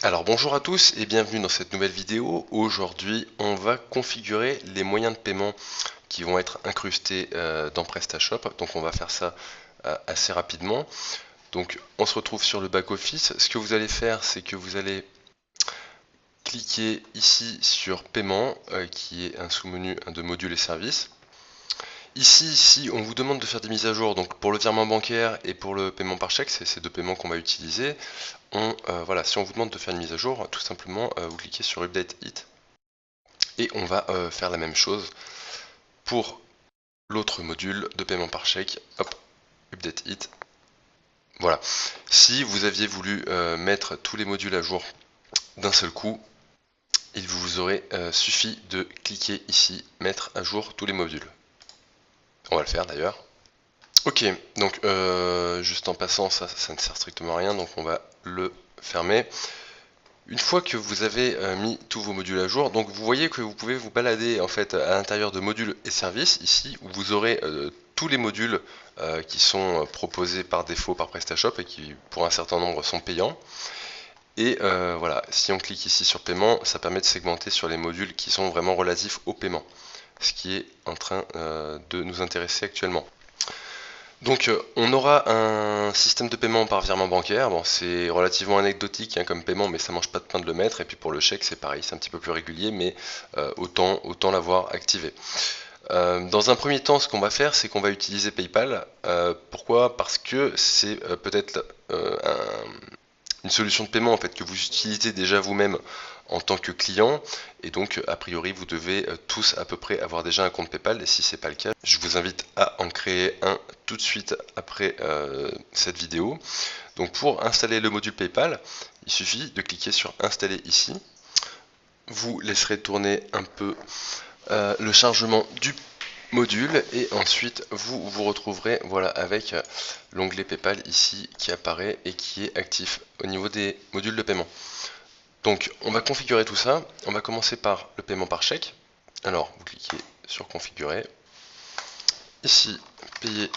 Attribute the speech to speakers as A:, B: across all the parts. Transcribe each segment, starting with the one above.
A: Alors bonjour à tous et bienvenue dans cette nouvelle vidéo. Aujourd'hui on va configurer les moyens de paiement qui vont être incrustés dans PrestaShop. Donc on va faire ça assez rapidement. Donc on se retrouve sur le back-office. Ce que vous allez faire, c'est que vous allez cliquer ici sur paiement qui est un sous-menu de modules et services. Ici, si on vous demande de faire des mises à jour, donc pour le virement bancaire et pour le paiement par chèque, c'est ces deux paiements qu'on va utiliser. Voilà, si on vous demande de faire une mise à jour, tout simplement vous cliquez sur Update It et on va faire la même chose pour l'autre module de paiement par chèque. Hop, Update It. Voilà. Si vous aviez voulu mettre tous les modules à jour d'un seul coup, il vous aurait suffi de cliquer ici, mettre à jour tous les modules. On va le faire d'ailleurs. Ok, donc juste en passant, ça ne sert strictement à rien, donc on va le fermer. Une fois que vous avez mis tous vos modules à jour, donc vous voyez que vous pouvez vous balader en fait à l'intérieur de modules et services ici, où vous aurez tous les modules qui sont proposés par défaut par PrestaShop et qui pour un certain nombre sont payants. Et voilà, si on clique ici sur paiement, ça permet de segmenter sur les modules qui sont vraiment relatifs au paiement, ce qui est en train de nous intéresser actuellement. Donc on aura un système de paiement par virement bancaire. Bon, c'est relativement anecdotique comme paiement, mais ça mange pas de pain de le mettre. Et puis pour le chèque, c'est pareil, c'est un petit peu plus régulier, mais autant l'avoir activé. Dans un premier temps, ce qu'on va faire, c'est qu'on va utiliser PayPal. Pourquoi? Parce que c'est peut-être une solution de paiement en fait que vous utilisez déjà vous-même en tant que client, et donc a priori vous devez tous à peu près avoir déjà un compte PayPal, et si c'est pas le cas, je vous invite à en créer un tout de suite après cette vidéo. Donc pour installer le module PayPal, il suffit de cliquer sur installer ici. Vous laisserez tourner un peu le chargement du module et ensuite vous vous retrouverez voilà avec l'onglet PayPal ici qui apparaît et qui est actif au niveau des modules de paiement. Donc on va configurer tout ça. On va commencer par le paiement par chèque. Alors vous cliquez sur configurer. Ici payer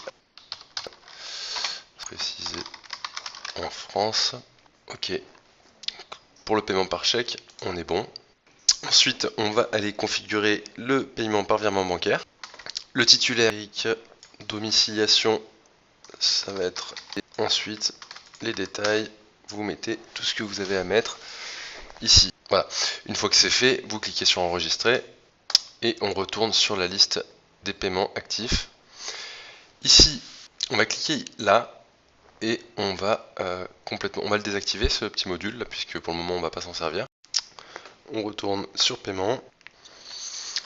A: précisé en France. Ok. Pour le paiement par chèque, on est bon. Ensuite, on va aller configurer le paiement par virement bancaire. Le titulaire, domiciliation, ça va être. Et ensuite, les détails, vous mettez tout ce que vous avez à mettre ici. Voilà. Une fois que c'est fait, vous cliquez sur enregistrer et on retourne sur la liste des paiements actifs. Ici, on va cliquer là et on va on va le désactiver ce petit module là, puisque pour le moment on va pas s'en servir. On retourne sur paiement.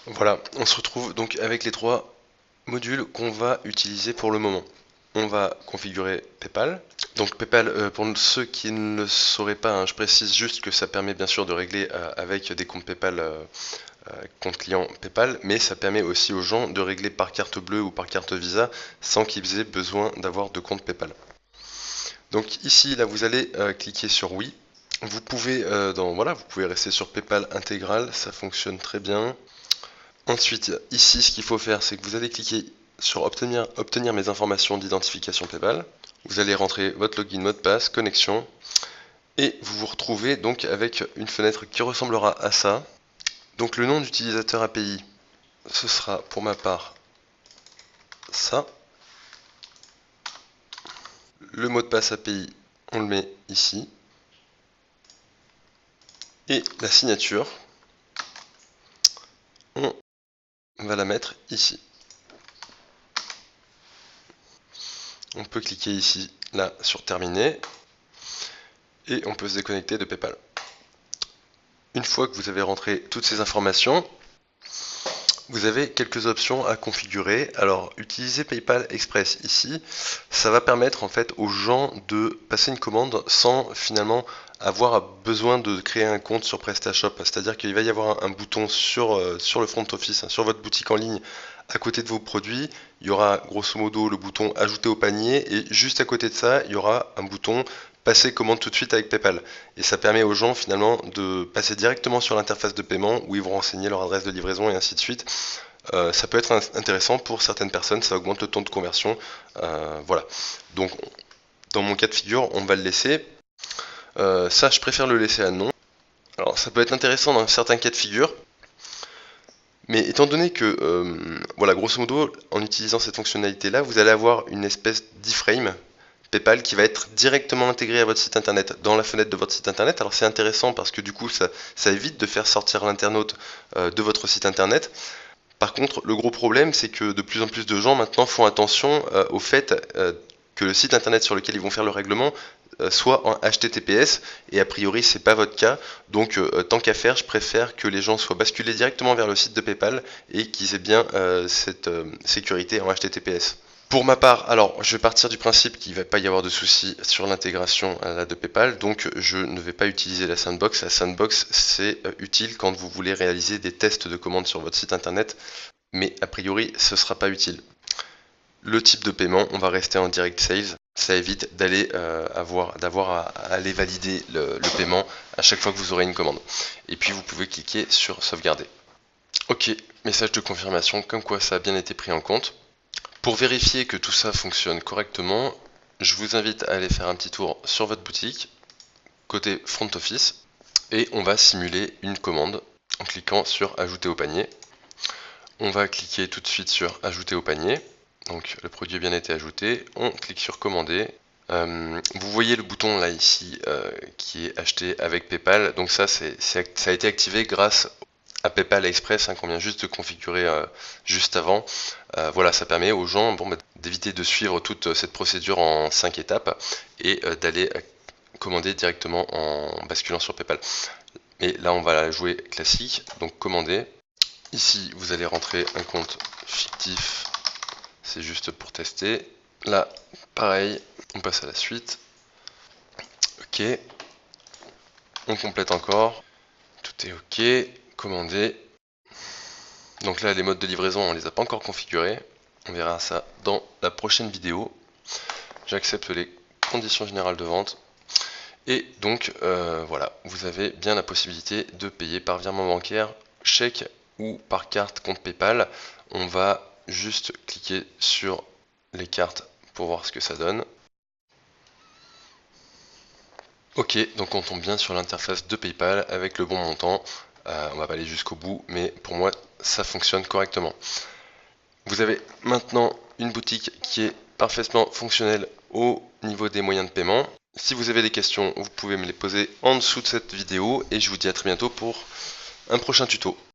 A: Voilà, on se retrouve donc avec les trois modules qu'on va utiliser pour le moment. On va configurer PayPal. Donc PayPal, pour ceux qui ne le sauraient pas, je précise juste que ça permet bien sûr de régler avec des comptes PayPal, compte client PayPal, mais ça permet aussi aux gens de régler par carte bleue ou par carte Visa sans qu'ils aient besoin d'avoir de compte PayPal. Donc ici, là, vous allez cliquer sur oui. Vous pouvez, voilà, vous pouvez rester sur PayPal intégral, ça fonctionne très bien. Ensuite, ici, ce qu'il faut faire, c'est que vous allez cliquer sur obtenir mes informations d'identification PayPal. Vous allez rentrer votre login, mot de passe, connexion, et vous vous retrouvez donc avec une fenêtre qui ressemblera à ça. Donc le nom d'utilisateur API, ce sera pour ma part ça. Le mot de passe API, on le met ici. Et la signature, on va la mettre ici. On peut cliquer ici, là, sur terminer. Et on peut se déconnecter de PayPal. Une fois que vous avez rentré toutes ces informations, vous avez quelques options à configurer. Alors, utiliser PayPal Express ici, ça va permettre en fait aux gens de passer une commande sans finalement avoir besoin de créer un compte sur PrestaShop. C'est-à-dire qu'il va y avoir un bouton sur le front office, sur votre boutique en ligne, à côté de vos produits. Il y aura grosso modo le bouton ajouter au panier et juste à côté de ça, il y aura un bouton passer commande tout de suite avec PayPal. Et ça permet aux gens finalement de passer directement sur l'interface de paiement où ils vont renseigner leur adresse de livraison et ainsi de suite. Ça peut être intéressant pour certaines personnes, ça augmente le taux de conversion. Voilà. Donc dans mon cas de figure, on va le laisser. Ça, je préfère le laisser à non. Alors, ça peut être intéressant dans certains cas de figure, mais étant donné que, voilà, grosso modo, en utilisant cette fonctionnalité-là, vous allez avoir une espèce d'iframe PayPal qui va être directement intégré à votre site internet, dans la fenêtre de votre site internet. Alors c'est intéressant parce que du coup, ça évite de faire sortir l'internaute de votre site internet. Par contre, le gros problème, c'est que de plus en plus de gens maintenant font attention au fait que le site internet sur lequel ils vont faire le règlement soit en HTTPS, et a priori c'est pas votre cas, donc tant qu'à faire, je préfère que les gens soient basculés directement vers le site de PayPal et qu'ils aient bien cette sécurité en HTTPS. Pour ma part, alors je vais partir du principe qu'il ne va pas y avoir de soucis sur l'intégration de PayPal, donc je ne vais pas utiliser la sandbox. La sandbox, c'est utile quand vous voulez réaliser des tests de commandes sur votre site internet, mais a priori ce ne sera pas utile. Le type de paiement, on va rester en direct sales. Ça évite d'avoir à aller valider le paiement à chaque fois que vous aurez une commande. Et puis vous pouvez cliquer sur sauvegarder. Ok, message de confirmation comme quoi ça a bien été pris en compte. Pour vérifier que tout ça fonctionne correctement, je vous invite à aller faire un petit tour sur votre boutique, côté front office, et on va simuler une commande en cliquant sur ajouter au panier. On va cliquer tout de suite sur ajouter au panier. Donc le produit a bien été ajouté, on clique sur commander. Vous voyez le bouton là ici qui est acheté avec PayPal, donc ça a été activé grâce à PayPal Express qu'on vient juste de configurer juste avant. Voilà, ça permet aux gens d'éviter de suivre toute cette procédure en 5 étapes et d'aller commander directement en basculant sur PayPal. Mais là on va la jouer classique, donc commander. Ici vous allez rentrer un compte fictif, c'est juste pour tester. Là pareil, on passe à la suite. Ok, on complète encore, tout est ok, commander. Donc là les modes de livraison on les a pas encore configurés, on verra ça dans la prochaine vidéo. J'accepte les conditions générales de vente. Et donc voilà, vous avez bien la possibilité de payer par virement bancaire, chèque ou par carte compte PayPal. On va juste cliquer sur les cartes pour voir ce que ça donne. Ok, donc on tombe bien sur l'interface de PayPal avec le bon montant. On va pas aller jusqu'au bout, mais pour moi ça fonctionne correctement. Vous avez maintenant une boutique qui est parfaitement fonctionnelle au niveau des moyens de paiement. Si vous avez des questions, vous pouvez me les poser en dessous de cette vidéo et je vous dis à très bientôt pour un prochain tuto.